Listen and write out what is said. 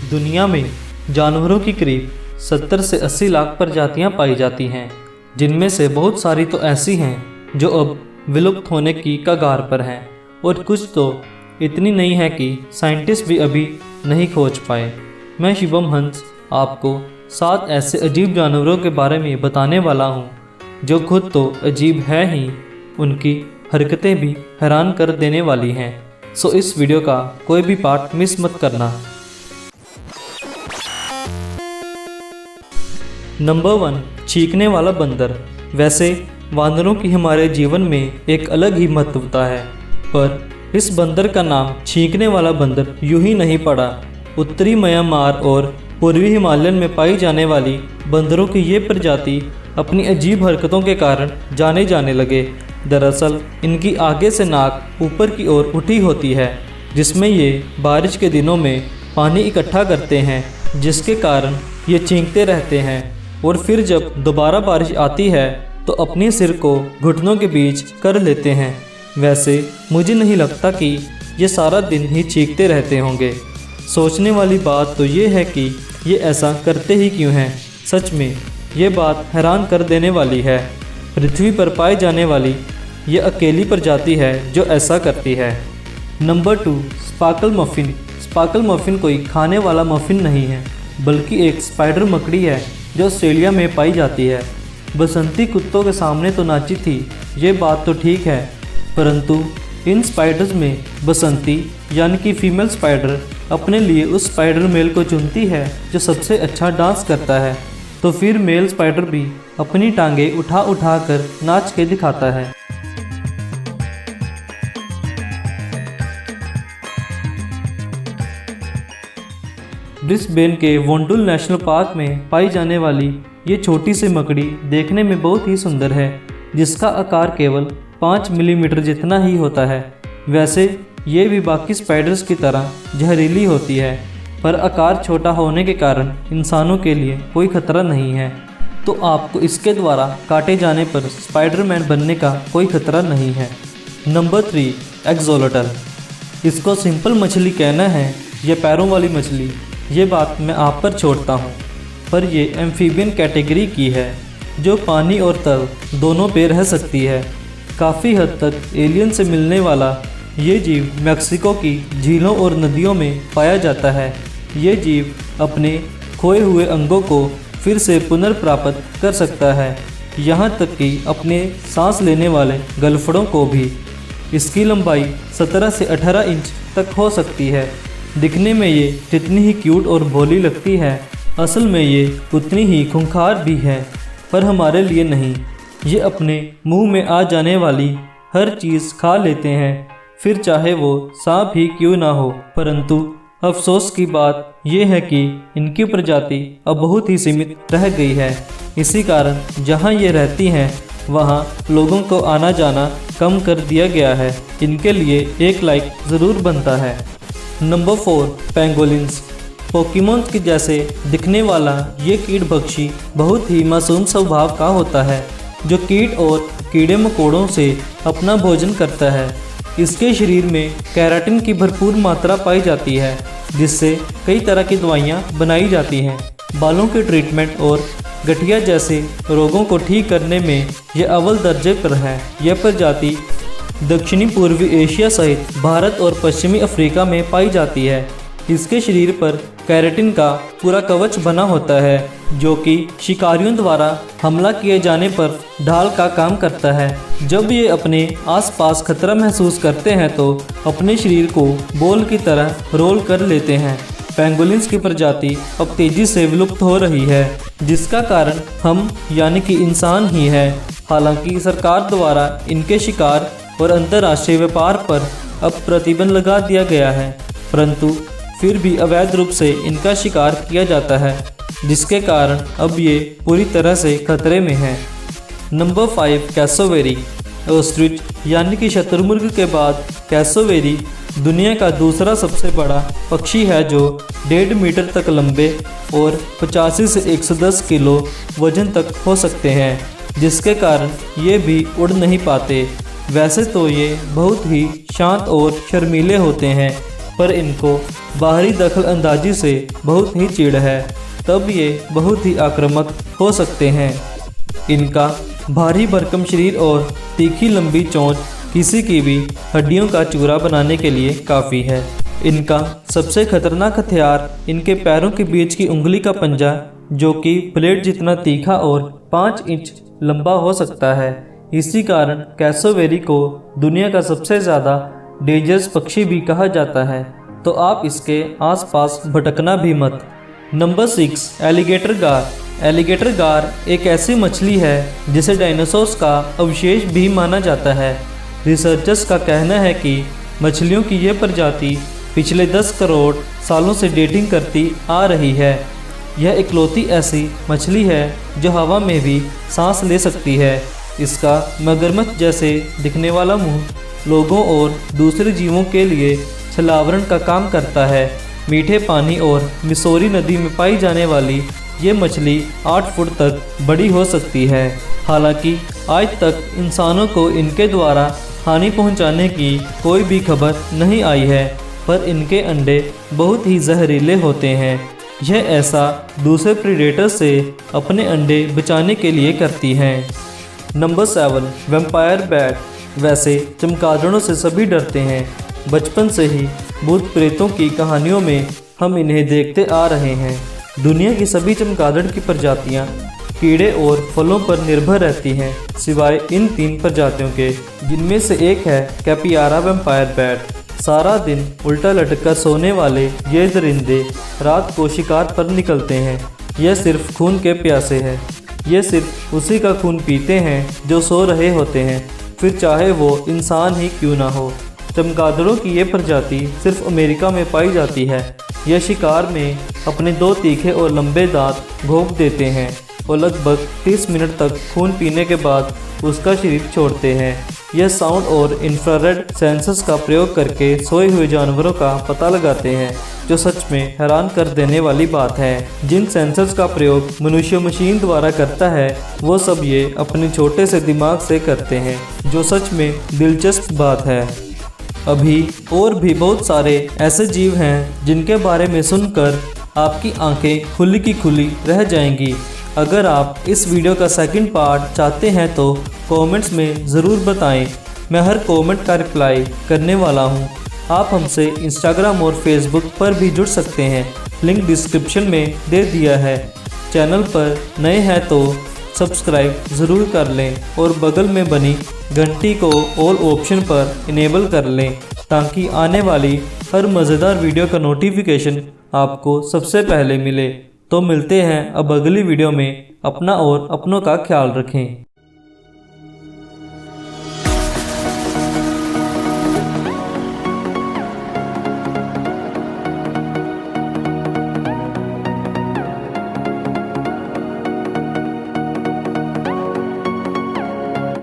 दुनिया में जानवरों की करीब 70 से 80 लाख प्रजातियां पाई जाती हैं, जिनमें से बहुत सारी तो ऐसी हैं जो अब विलुप्त होने की कगार पर हैं और कुछ तो इतनी नहीं है कि साइंटिस्ट भी अभी नहीं खोज पाए। मैं शिवम हंस आपको 7 ऐसे अजीब जानवरों के बारे में बताने वाला हूँ जो खुद तो अजीब है ही, उनकी हरकतें भी हैरान कर देने वाली हैं। सो इस वीडियो का कोई भी पार्ट मिस मत करना। नंबर 1, चीखने वाला बंदर। वैसे वानरों की हमारे जीवन में एक अलग ही महत्वता है, पर इस बंदर का नाम चीखने वाला बंदर यूं ही नहीं पड़ा। उत्तरी म्यांमार और पूर्वी हिमालयन में पाई जाने वाली बंदरों की ये प्रजाति अपनी अजीब हरकतों के कारण जाने जाने लगे। दरअसल इनकी आगे से नाक ऊपर की ओर उठी होती है, जिसमें ये बारिश के दिनों में पानी इकट्ठा करते हैं, जिसके कारण ये चीखते रहते हैं और फिर जब दोबारा बारिश आती है तो अपने सिर को घुटनों के बीच कर लेते हैं। वैसे मुझे नहीं लगता कि ये सारा दिन ही चीखते रहते होंगे। सोचने वाली बात तो ये है कि ये ऐसा करते ही क्यों हैं। सच में ये बात हैरान कर देने वाली है। पृथ्वी पर पाई जाने वाली ये अकेली प्रजाति है जो ऐसा करती है। Number 2, sparkle muffin. Sparkle muffin कोई खाने वाला मफिन नहीं है, बल्कि एक स्पाइडर मकड़ी है जो ऑस्ट्रेलिया में पाई जाती है। बसंती कुत्तों के सामने तो नाची थी, ये बात तो ठीक है, परंतु इन स्पाइडर्स में बसंती यानी कि फीमेल स्पाइडर अपने लिए उस स्पाइडर मेल को चुनती है जो सबसे अच्छा डांस करता है, तो फिर मेल स्पाइडर भी अपनी टांगे उठा उठा कर नाच के दिखाता है। ब्रिस्बेन के वोंडुल नेशनल पार्क में पाई जाने वाली ये छोटी सी मकड़ी देखने में बहुत ही सुंदर है, जिसका आकार केवल 5 मिलीमीटर जितना ही होता है। वैसे ये भी बाकी स्पाइडर्स की तरह जहरीली होती है, पर आकार छोटा होने के कारण इंसानों के लिए कोई खतरा नहीं है, तो आपको इसके द्वारा काटे जाने पर स्पाइडरमैन बनने का कोई खतरा नहीं है। Number 3, axolotl. इसको सिंपल मछली कहना है या पैरों वाली मछली, ये बात मैं आप पर छोड़ता हूँ, पर ये एम्फीबियन कैटेगरी की है जो पानी और तल दोनों पे रह सकती है। काफ़ी हद तक एलियन से मिलने वाला ये जीव मैक्सिको की झीलों और नदियों में पाया जाता है। ये जीव अपने खोए हुए अंगों को फिर से पुनर्प्राप्त कर सकता है, यहाँ तक कि अपने सांस लेने वाले गलफड़ों को भी। इसकी लंबाई 17 से 18 इंच तक हो सकती है। दिखने में ये जितनी ही क्यूट और भोली लगती है, असल में ये उतनी ही खूंखार भी है, पर हमारे लिए नहीं। ये अपने मुंह में आ जाने वाली हर चीज़ खा लेते हैं, फिर चाहे वो सांप ही क्यों ना हो। परंतु अफसोस की बात यह है कि इनकी प्रजाति अब बहुत ही सीमित रह गई है। इसी कारण जहाँ ये रहती हैं वहाँ लोगों को आना जाना कम कर दिया गया है। इनके लिए एक लाइक ज़रूर बनता है। Number 4, pangolins. पोकेमॉन्स के जैसे दिखने वाला ये कीट भक्षी बहुत ही मासूम स्वभाव का होता है, जो कीट और कीड़े मकोड़ों से अपना भोजन करता है। इसके शरीर में केराटिन की भरपूर मात्रा पाई जाती है, जिससे कई तरह की दवाइयाँ बनाई जाती हैं। बालों के ट्रीटमेंट और गठिया जैसे रोगों को ठीक करने में यह अव्वल दर्जे पर है। यह प्रजाति दक्षिणी पूर्वी एशिया सहित भारत और पश्चिमी अफ्रीका में पाई जाती है। इसके शरीर पर केराटिन का पूरा कवच बना होता है, जो कि शिकारियों द्वारा हमला किए जाने पर ढाल का काम करता है। जब ये अपने आसपास खतरा महसूस करते हैं तो अपने शरीर को बॉल की तरह रोल कर लेते हैं। पेंगोलिन्स की प्रजाति अब तेजी से विलुप्त हो रही है, जिसका कारण हम यानी कि इंसान ही है। हालांकि सरकार द्वारा इनके शिकार और अंतर्राष्ट्रीय व्यापार पर अब प्रतिबंध लगा दिया गया है, परंतु फिर भी अवैध रूप से इनका शिकार किया जाता है, जिसके कारण अब ये पूरी तरह से खतरे में है। Number 5, cassowary. ऑस्ट्रिच यानी कि शतुरमुर्ग के बाद कैसोवेरी दुनिया का दूसरा सबसे बड़ा पक्षी है, जो 1.5 मीटर तक लंबे और 85 से 110 किलो वजन तक हो सकते हैं, जिसके कारण ये भी उड़ नहीं पाते। वैसे तो ये बहुत ही शांत और शर्मीले होते हैं, पर इनको बाहरी दखल अंदाजी से बहुत ही चिढ़ है, तब ये बहुत ही आक्रामक हो सकते हैं। इनका भारी भरकम शरीर और तीखी लंबी चोंच किसी की भी हड्डियों का चूरा बनाने के लिए काफ़ी है। इनका सबसे खतरनाक हथियार इनके पैरों के बीच की उंगली का पंजा, जो कि ब्लेड जितना तीखा और 5 इंच लंबा हो सकता है। इसी कारण कैसोवेरी को दुनिया का सबसे ज़्यादा डेंजरस पक्षी भी कहा जाता है, तो आप इसके आसपास भटकना भी मत। नंबर 6, एलिगेटर गार। एलिगेटर गार एक ऐसी मछली है जिसे डायनासोर्स का अवशेष भी माना जाता है। रिसर्चर्स का कहना है कि मछलियों की यह प्रजाति पिछले 10 करोड़ सालों से डेटिंग करती आ रही है। यह इकलौती ऐसी मछली है जो हवा में भी सांस ले सकती है। इसका मगरमच्छ जैसे दिखने वाला मुंह लोगों और दूसरे जीवों के लिए छलावरण का काम करता है। मीठे पानी और मिसौरी नदी में पाई जाने वाली ये मछली 8 फुट तक बड़ी हो सकती है। हालांकि आज तक इंसानों को इनके द्वारा हानि पहुंचाने की कोई भी खबर नहीं आई है, पर इनके अंडे बहुत ही जहरीले होते हैं। यह ऐसा दूसरे प्रीडेटर से अपने अंडे बचाने के लिए करती हैं। Number 7, vampire bat. वैसे चमगादड़ों से सभी डरते हैं। बचपन से ही भूत प्रेतों की कहानियों में हम इन्हें देखते आ रहे हैं। दुनिया की सभी चमगादड़ की प्रजातियां कीड़े और फलों पर निर्भर रहती हैं, सिवाय इन 3 प्रजातियों के, जिनमें से एक है कैपियारा वैम्पायर बैट। सारा दिन उल्टा लटकर सोने वाले ये दरिंदे रात को शिकार पर निकलते हैं। यह सिर्फ खून के प्यासे हैं। ये सिर्फ उसी का खून पीते हैं जो सो रहे होते हैं, फिर चाहे वो इंसान ही क्यों ना हो। चमगादड़ों की ये प्रजाति सिर्फ अमेरिका में पाई जाती है। यह शिकार में अपने 2 तीखे और लंबे दांत घोंप देते हैं और लगभग 30 मिनट तक खून पीने के बाद उसका शरीर छोड़ते हैं। यह साउंड और इंफ्रारेड सेंसर्स का प्रयोग करके सोए हुए जानवरों का पता लगाते हैं, जो सच में हैरान कर देने वाली बात है। जिन सेंसर्स का प्रयोग मनुष्य मशीन द्वारा करता है, वो सब ये अपने छोटे से दिमाग से करते हैं, जो सच में दिलचस्प बात है। अभी और भी बहुत सारे ऐसे जीव हैं जिनके बारे में सुनकर आपकी आंखें खुली की खुली रह जाएंगी। अगर आप इस वीडियो का सेकंड पार्ट चाहते हैं तो कमेंट्स में ज़रूर बताएं। मैं हर कमेंट का रिप्लाई करने वाला हूं। आप हमसे इंस्टाग्राम और फेसबुक पर भी जुड़ सकते हैं, लिंक डिस्क्रिप्शन में दे दिया है। चैनल पर नए हैं तो सब्सक्राइब ज़रूर कर लें और बगल में बनी घंटी को ऑल ऑप्शन पर इनेबल कर लें, ताकि आने वाली हर मज़ेदार वीडियो का नोटिफिकेशन आपको सबसे पहले मिले। तो मिलते हैं अब अगली वीडियो में। अपना और अपनों का ख्याल रखें।